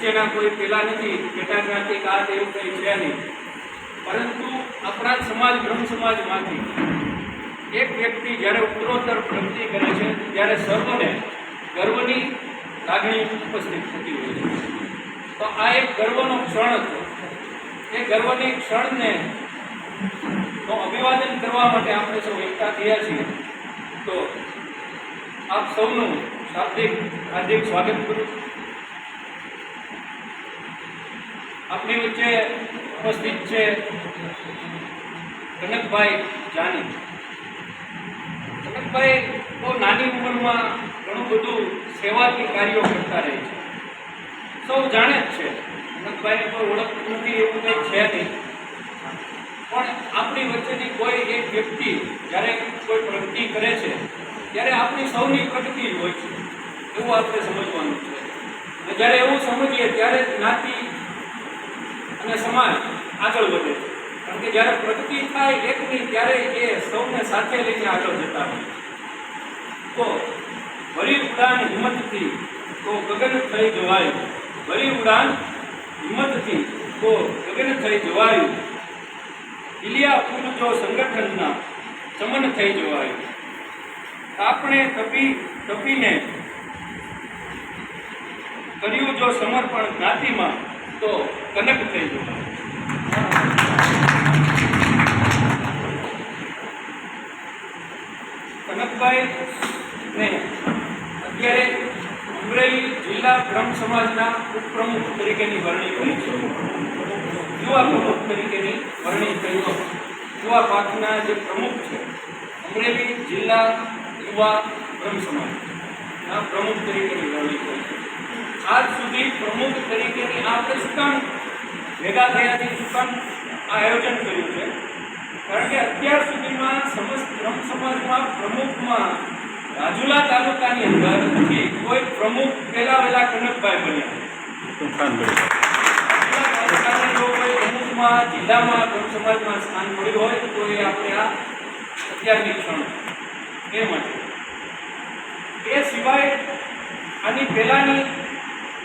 નીચેના કોઈ પેલા નથી, પેટા જ્ઞાતિ આ એવું કંઈ છે નહીં, પરંતુ આપણા સમાજ બ્રહ્મ સમાજમાંથી એક વ્યક્તિ જ્યારે ઉત્તરોત્તર પ્રગતિ કરે છે ત્યારે સર્વને ગર્વની લાગણી ઉપસ્થિત થતી હોય છે. તો આ એક ગર્વનો ક્ષણ હતો. એ ગર્વની ક્ષણને તો અભિવાદન કરવા માટે આપણે સૌ એકઠા થયા છીએ. તો આપ સૌનું શાબ્દિક હાર્દિક સ્વાગત કરું. આપની વચ્ચે ઉપસ્થિત છે કનકભાઈ જાની. કનકભાઈ બહુ નાની ઉંમરમાં ઘણું બધું સેવાકી કાર્યો કરતા રહે છે. સૌ જાણે જ છે, કનકભાઈને કોઈ ઓળખતું નથી એવું કંઈ છે નહીં, પણ આપણી વચ્ચેની કોઈ એક વ્યક્તિ જ્યારે કોઈ પ્રગતિ કરે છે ત્યારે આપણી સૌની પ્રગતિ જ હોય છે, એવું આપણે સમજવાનું છે. અને જ્યારે એવું સમજીએ ત્યારે જ્ઞાતિ અને સમાજ આગળ વધે છે. કારણ કે જ્યારે પ્રગતિ થાય એકની ત્યારે એ સૌને સાથે લઈને આગળ જતા હોય. તો ભરી ઉડાન હિંમતથી તો ગગન થઈ જવાયું, ભરી ઉડાન હિંમતથી તો ગગન થઈ જવાયું, ઇલિયા ફૂલ જો સંગઠનના ચમન થઈ જવાયું, આપણે તપીને કર્યું જો સમર્પણ જ્ઞાતિમાં તો કનક થઈ જવાયું. કનકભાઈ ને અત્યારે અમરેલી જિલ્લા બ્રહ્મ સમાજના ઉપપ્રમુખ તરીકેની વરણી કરી છે. યુવા પ્રમુખ તરીકેની વરણી કરી છે. યુવા પાંખના જે પ્રમુખ છે અમરેલી જિલ્લા યુવા બ્રહ્મ સમાજના પ્રમુખ તરીકેની વરણી કરી છે. આજ સુધી પ્રમુખ તરીકેની આપણે શું કામ ભેગા થયાથી શું કામ આ આયોજન કર્યું છે? કારણ કે અત્યાર સુધીમાં સમસ્ત બ્રહ્મ સમાજમાં પ્રમુખમાં રાજુલા તાલુકાની અંદરથી કોઈ પ્રમુખ પહેલા વહેલા કનકભાઈ બન્યા. જો કોઈ પ્રમુખમાં જિલ્લામાં બ્રહ્મ સમાજમાં સ્થાન મળ્યું હોય તો એ આપણે આ અત્યારની ક્ષણ એ માટે. એ સિવાય આની પહેલાની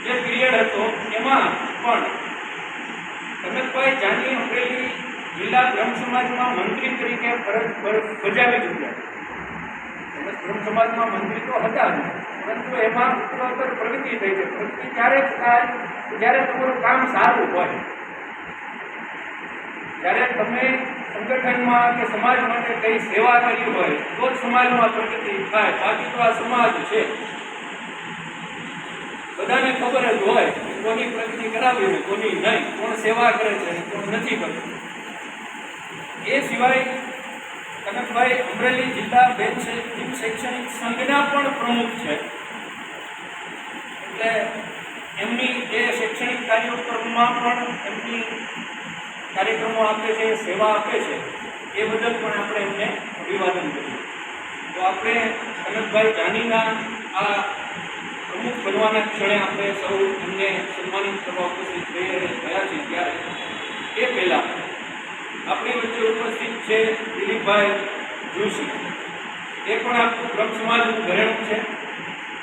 જે પીરિયડ હતો એમાં પણ કનકભાઈ જાની અમરેલી જિલ્લા બ્રહ્મ સમાજમાં મંત્રી તરીકે ફરજ બજાવી ચૂક્યા. બ્રહ્મ સમાજમાં મંત્રી તો હતા, પરંતુ એમાં ઉત્તરોત્તર પ્રગતિ થઈ છે. પ્રગતિ ત્યારે જ થાય જ્યારે તમારું કામ સારું હોય, જ્યારે તમે સંગઠનમાં કે સમાજ માટે કઈ સેવા કરી હોય તો જ સમાજમાં પ્રગતિ થાય. બાકી તો આ સમાજ છે, બધાને ખબર જ હોય કોની પ્રગતિ કરાવી ને કોની નહીં, કોણ સેવા કરે છે અને કોણ નથી કરતું. એ સિવાય કનકભાઈ અમરેલી જિલ્લા ભીમ શૈક્ષણિક સંઘના પણ પ્રમુખ છે. એટલે એમની જે શૈક્ષણિક કાર્યક્રમમાં પણ એમની કાર્યક્રમો આપે છે, સેવા આપે છે, એ બદલ પણ આપણે એમને અભિવાદન કરીએ. તો આપણે કનકભાઈ જાનીના આ પ્રમુખ બનવાના ક્ષણે આપણે સૌ એમને સન્માનિત કરવા ઉપસ્થિત થયા છીએ. ત્યારે એ પહેલાં આપણી વચ્ચે ઉપસ્થિત છે દિલીપભાઈ જોશી. એ પણ આપણું બ્રહ્મ સમાજનું ઘરેણું છે.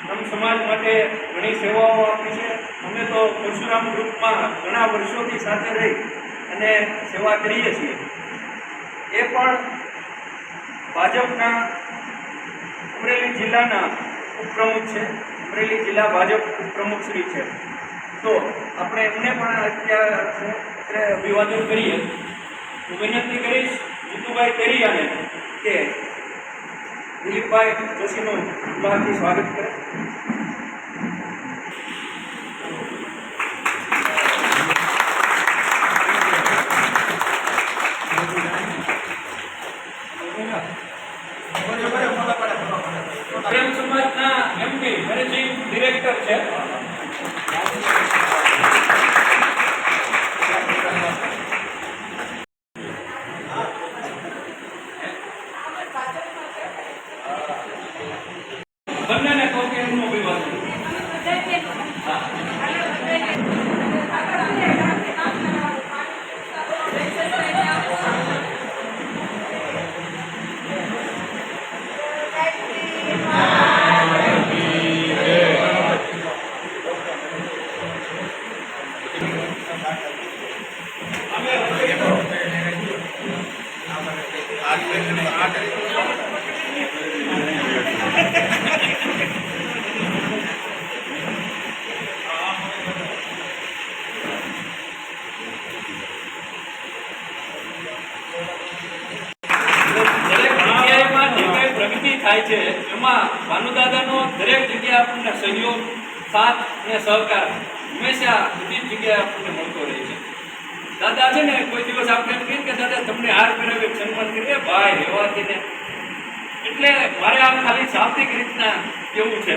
બ્રહ્મ સમાજ માટે ઘણી સેવાઓ આપી છે. અમે તો પરશુરામ ગ્રુપમાં ઘણા વર્ષોથી સાથે રહી અને સેવા કરીએ છીએ. એ પણ ભાજપના અમરેલી જિલ્લાના ઉપપ્રમુખ છે. અમરેલી જિલ્લા ભાજપ ઉપપ્રમુખ શ્રી છે. તો આપણે એમને પણ અત્યારે અભિવાદન કરીએ. હું વિનંતી કરીશ જીતુભાઈ તેરિયાને કે દિલીપભાઈ જોશીનું ઉલ્લાસથી સ્વાગત કરે. બ્રહ્મ સમાજના એમડી મેનેજિંગ ડિરેક્ટર છે. બંનેને કહું કે એમનું સહયોગ, સાથ અને સહકાર હંમેશા બધી જ જગ્યાએ આપણને મળતો રહે છે. દાદા છે ને, કોઈ દિવસ આપણે એમ કહીએ કે દાદા તમને હાર પહેરાવી સન્માન કરીએ, ભાઈ રહેવાથી ને. એટલે મારે આ ખાલી શાબ્દિક રીતના કેવું છે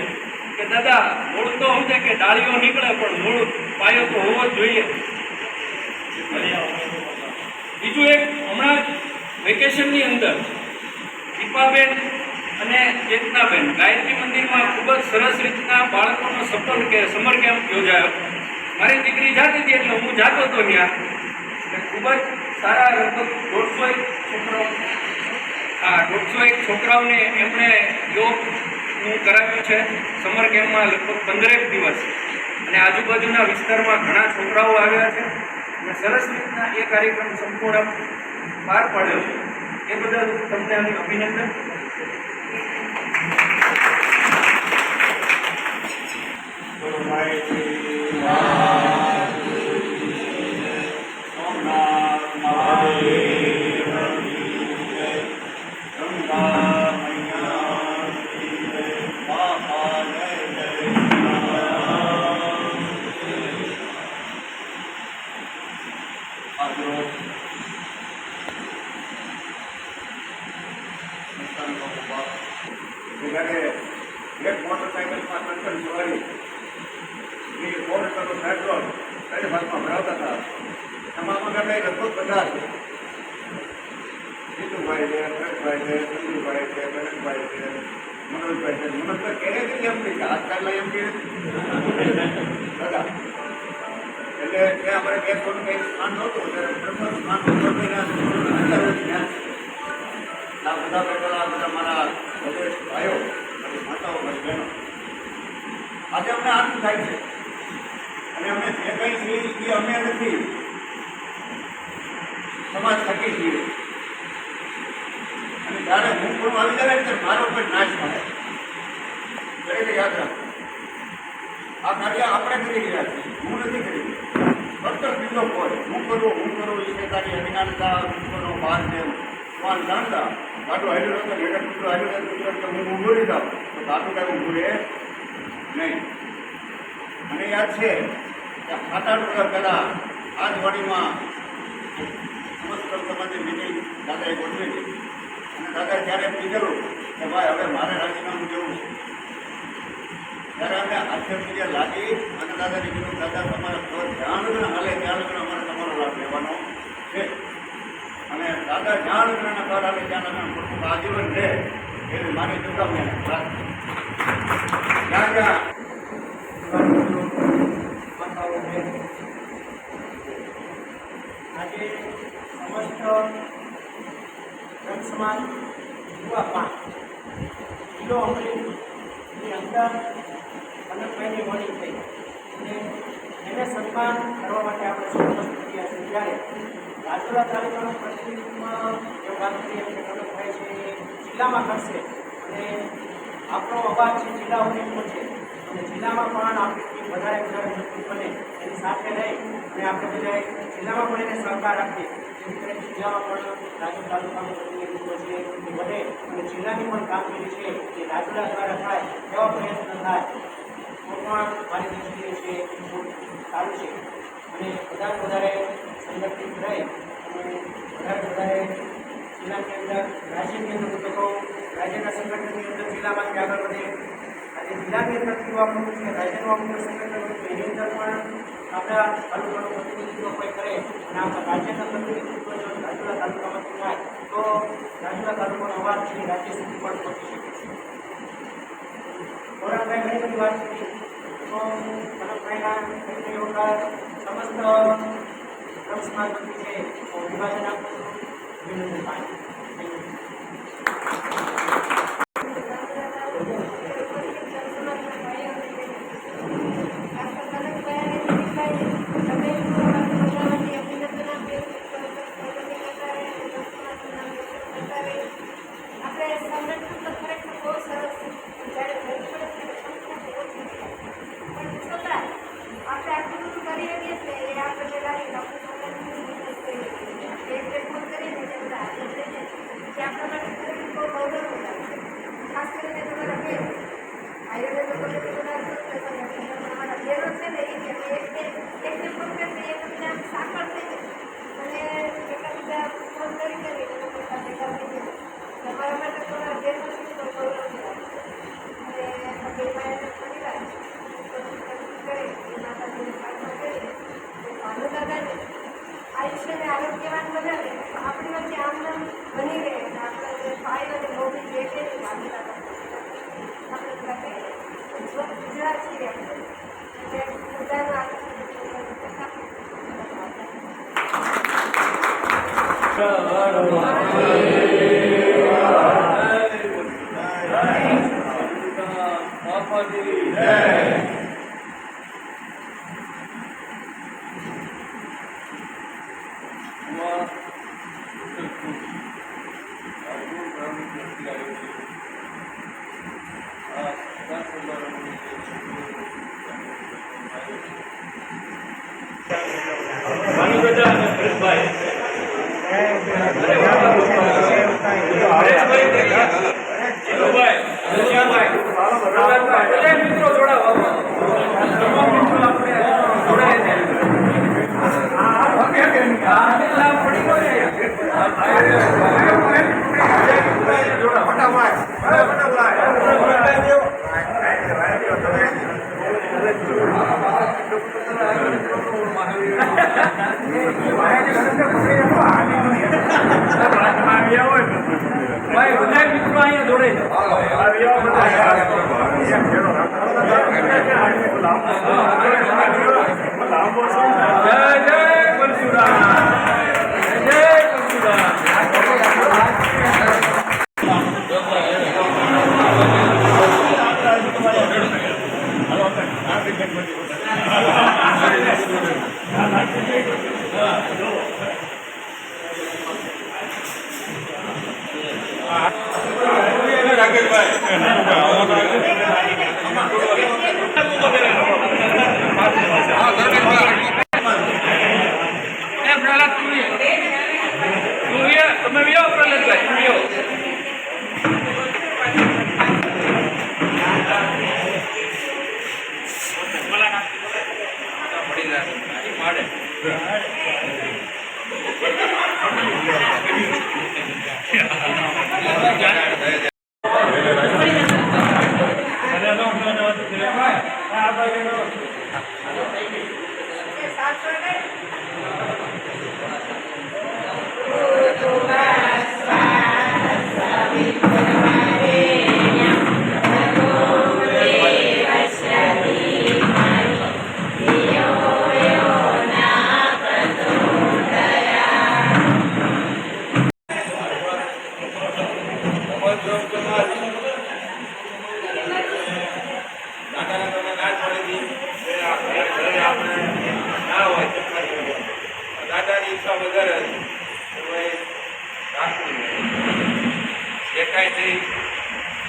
કે દાદા મૂળ તો શું છે કે ડાળીઓ નીકળે પણ મૂળ પાયો તો હોવો જ જોઈએ. બીજું એક, હમણાં જ વેકેશનની અંદર દીપાબેન અને ચેતનાબેન ગાયત્રી મંદિરમાં ખૂબ જ સરસ રીતના બાળકોનો સમર કેમ્પ યોજાયો. મારી દીકરી જાતી હતી એટલે હું જાતો હતો ત્યાં. ખૂબ જ સારા લગભગ 150 છોકરાઓને એમણે યોગનું કરાવ્યું છે સમર કેમ્પમાં, લગભગ 15 દિવસ. અને આજુબાજુના વિસ્તારમાં ઘણા છોકરાઓ આવ્યા છે અને સરસ રીતના એ કાર્યક્રમ સંપૂર્ણ પાર પાડ્યો છે. એ બદલ તમને અભિનંદન. જ્યારે એક મોટરસાઇકલમાં કંકર સવારી એ 100 ટકાનો પેટ્રોલ કઈ ભાગમાં ભરાવતા હતા. એમાં અમે લગભગ બધા છે. જીતુભાઈ છે, ભરતભાઈ છે, સંજુભાઈ છે, ગણેશભાઈ છે, મનોજભાઈ છે. મનોજભાઈ કહે છે એમ નહીં કે આજકાલના એમ કહે દાદા. એટલે ત્યાં અમારે ગેસોનું કંઈ સ્થાન નહોતું, ત્યારે પ્રથમ સ્થાન આ બધા પેટ્રોલ, આ બધા મારા બધે ભાઈઓ અને માતાઓ, મારી બહેનો, આજે અમને આનંદ થાય છે. અને અમે જે કંઈ છીએ એ અમે નથી, સમાજ થકી છીએ. અને જ્યારે હું પણ આવી જાય ત્યારે મારો પણ નાશ થાય. દરેક યાદ રાખો, આ કાર્ય આપણે કરી રહ્યા છીએ, હું નથી કરી રહ્યો. ફક્ત બીજો કોઈ હું કરું એ તારી અજ્ઞાનતા દુઃખનો ભાર છે. સ્વાન જાણતા ગાડું હાલ્યું હતો, હેઠળ કૂતરો હાલ્યું હતો, હું ઊભું રહી જાઉં તો ગાડું કાંઈ ઊભું રહે નહીં. મને યાદ છે કે 7-8 વર્ષ પહેલાં આ જ વાડીમાં સમસ્ત સમાજની મિટિંગ દાદાએ ગોઠવી હતી. અને દાદાએ ત્યારે એમ કીધેલું કે ભાઈ હવે મારે રાજીનામું દેવું છે. ત્યારે અમે આશ્ચર્ય લાગી અને દાદાને કીધું, દાદા તમારે જ્યાં લગ્ન હાલે ત્યાં લગ્ન અમારે તમારો લાભ લેવાનો છે. અને દાદા જ્યાં લગ્નના પર આવે ત્યાં લગ્ન ખોટું આજીવન રહે એવી મારી ચુકામણી જ્યાં જ્યાં આજે સમસ્ત સમાજ યુવા પાંચ કિલો અમરેલીની અંદર કનકભાઈની વળી થઈ અને એને સન્માન કરવા માટે આપણે સમસ્ત કર્યા છે. ત્યારે રાજુલા તાલુકાના પ્રતિનિધિત્વમાં જો વાત કરીએ કે કનકભાઈ છે એ જિલ્લામાં કરશે અને આપણો અવાજ છે જિલ્લાઓને પહોંચે અને જિલ્લામાં પણ આપણી વધારે મજબૂત બને એની સાથે રહી અને આપણે બધા જિલ્લામાં પણ એને સહકાર આપીએ. જેથી કરીને જિલ્લામાં પણ રાજુલા તાલુકાનું પ્રતિનિધિત્વ છે એ વધે અને જિલ્લાની પણ કામગીરી છે એ રાજુલા દ્વારા થાય એવા પ્રયત્ન થાય તો પણ મારી દ્રષ્ટિએ છે ખૂબ સારું છે. અને વધારે સંગઠિત રહે અને વધારે જિલ્લાની અંદર રાજ્યની અંદર હું તો રાજ્યના સંગઠનની અંદર જિલ્લામાંથી આગળ વધે. આજે જિલ્લાની અંદર કેવું આપણું છે રાજ્યનું આપણું સંગઠન હોય તો એની અંદર પણ આપણા તાલુકાનું પ્રતિનિધિત્વ કોઈ કરે અને આપણા રાજ્યના પ્રતિનિધિત્વ જો રાજુલા તાલુકામાંથી થાય તો રાજુલા તાલુકાનો અવાજ છે રાજ્ય સુધી પણ પહોંચી શકે છે. ગૌરવભાઈ ઘણી બધી વાત કરી તો કનકભાઈના ઘણી વખત સમસ્ત સમાજ વતી છે વિભાજન આપું છું. અભિનંદન પાણી. આપણે આયુષ્યને આરોગ્યવાન બનાવે આપણી વચ્ચે આમ બની રહે આપણે જે ફાઇલ અને મોભી જે છે આપણે બધા ગુજરાત છીએ એટલે બધાનો ભાઈ બધા મિત્રો અહીંયા જોડે જય જય પરશુરામ જય પરશુરામ તમે વ્યો પ્રહલાદભાઈ વ્યો દાદાની ઈચ્છા વગર દેખાયથી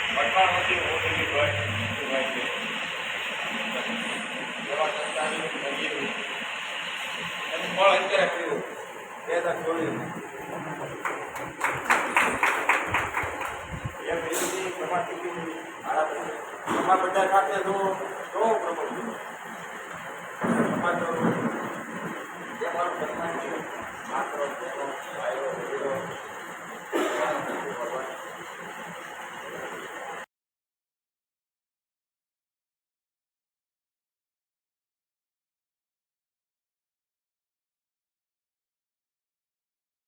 પઠાણોથી મોટી હોય છે એવા સંતાની મંજૂરી એનું ફળ અત્યારે પીવું 2024 એ વિરોધી સમાજથી મારા બધા સાથે જો પ્રબળ સમાજ જે મારું સન્માન છે માત્ર